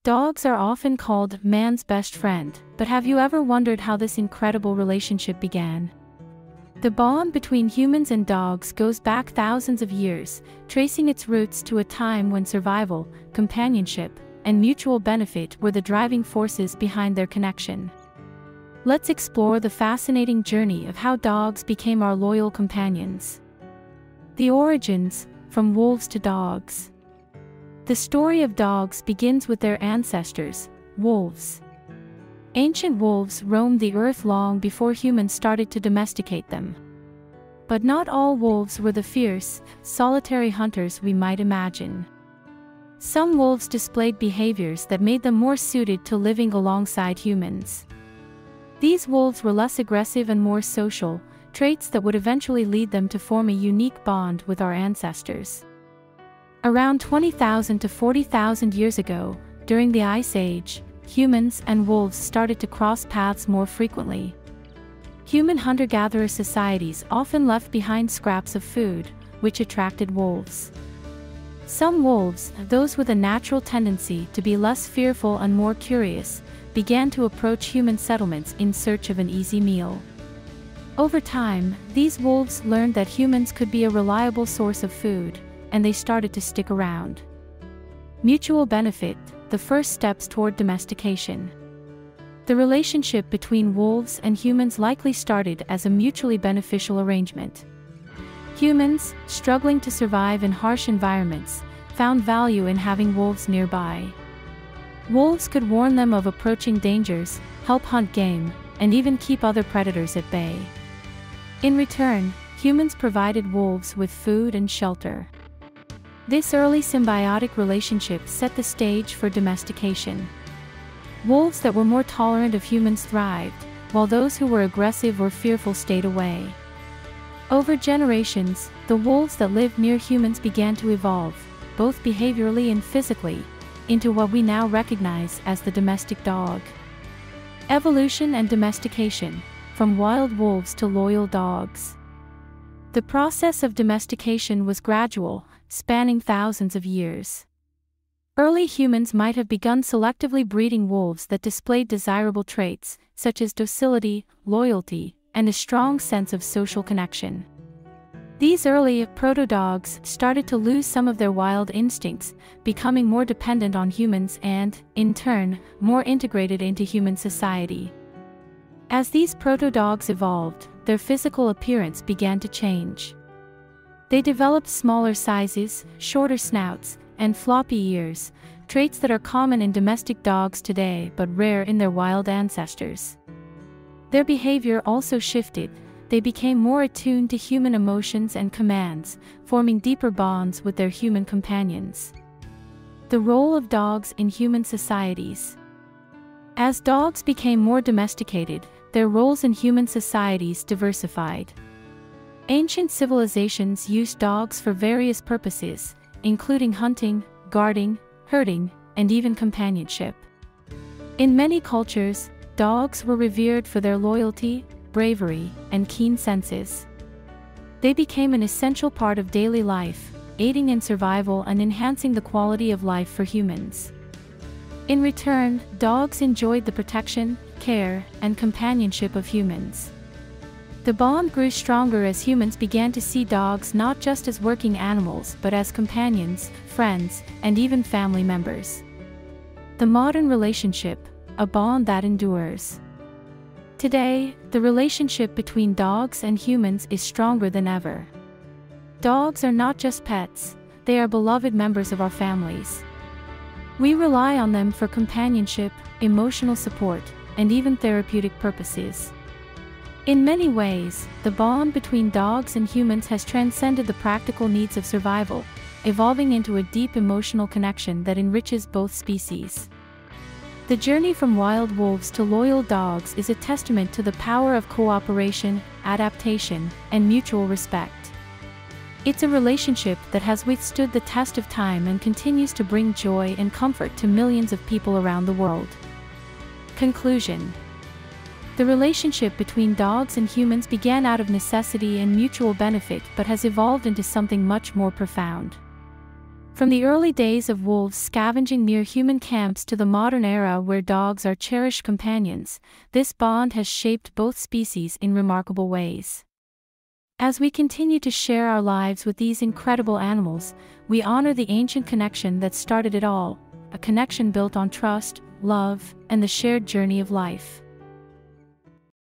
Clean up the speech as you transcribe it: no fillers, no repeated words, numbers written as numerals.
Dogs are often called man's best friend, but have you ever wondered how this incredible relationship began? The bond between humans and dogs goes back thousands of years, tracing its roots to a time when survival, companionship, and mutual benefit were the driving forces behind their connection. Let's explore the fascinating journey of how dogs became our loyal companions. The origins, from wolves to dogs. The story of dogs begins with their ancestors, wolves. Ancient wolves roamed the earth long before humans started to domesticate them. But not all wolves were the fierce, solitary hunters we might imagine. Some wolves displayed behaviors that made them more suited to living alongside humans. These wolves were less aggressive and more social, traits that would eventually lead them to form a unique bond with our ancestors. Around 20,000 to 40,000 years ago, during the Ice Age, humans and wolves started to cross paths more frequently. Human hunter-gatherer societies often left behind scraps of food, which attracted wolves. Some wolves, those with a natural tendency to be less fearful and more curious, began to approach human settlements in search of an easy meal. Over time, these wolves learned that humans could be a reliable source of food, and they started to stick around. Mutual benefit, the first steps toward domestication. The relationship between wolves and humans likely started as a mutually beneficial arrangement. Humans, struggling to survive in harsh environments, found value in having wolves nearby. Wolves could warn them of approaching dangers, help hunt game, and even keep other predators at bay. In return, humans provided wolves with food and shelter. This early symbiotic relationship set the stage for domestication. Wolves that were more tolerant of humans thrived, while those who were aggressive or fearful stayed away. Over generations, the wolves that lived near humans began to evolve, both behaviorally and physically, into what we now recognize as the domestic dog. Evolution and domestication, from wild wolves to loyal dogs. The process of domestication was gradual, spanning thousands of years. Early humans might have begun selectively breeding wolves that displayed desirable traits, such as docility, loyalty, and a strong sense of social connection. These early proto-dogs started to lose some of their wild instincts, becoming more dependent on humans and, in turn, more integrated into human society. As these proto-dogs evolved, their physical appearance began to change. They developed smaller sizes, shorter snouts, and floppy ears, traits that are common in domestic dogs today but rare in their wild ancestors. Their behavior also shifted. They became more attuned to human emotions and commands, forming deeper bonds with their human companions. The role of dogs in human societies. As dogs became more domesticated, their roles in human societies diversified. Ancient civilizations used dogs for various purposes, including hunting, guarding, herding, and even companionship. In many cultures, dogs were revered for their loyalty, bravery, and keen senses. They became an essential part of daily life, aiding in survival and enhancing the quality of life for humans. In return, dogs enjoyed the protection, care, and companionship of humans. The bond grew stronger as humans began to see dogs not just as working animals but as companions, friends, and even family members. The modern relationship, a bond that endures. Today, the relationship between dogs and humans is stronger than ever. Dogs are not just pets, they are beloved members of our families. We rely on them for companionship, emotional support, and even therapeutic purposes. In many ways, the bond between dogs and humans has transcended the practical needs of survival, evolving into a deep emotional connection that enriches both species. The journey from wild wolves to loyal dogs is a testament to the power of cooperation, adaptation, and mutual respect. It's a relationship that has withstood the test of time and continues to bring joy and comfort to millions of people around the world. Conclusion. The relationship between dogs and humans began out of necessity and mutual benefit but has evolved into something much more profound. From the early days of wolves scavenging near human camps to the modern era where dogs are cherished companions, this bond has shaped both species in remarkable ways. As we continue to share our lives with these incredible animals, we honor the ancient connection that started it all, a connection built on trust, love, and the shared journey of life.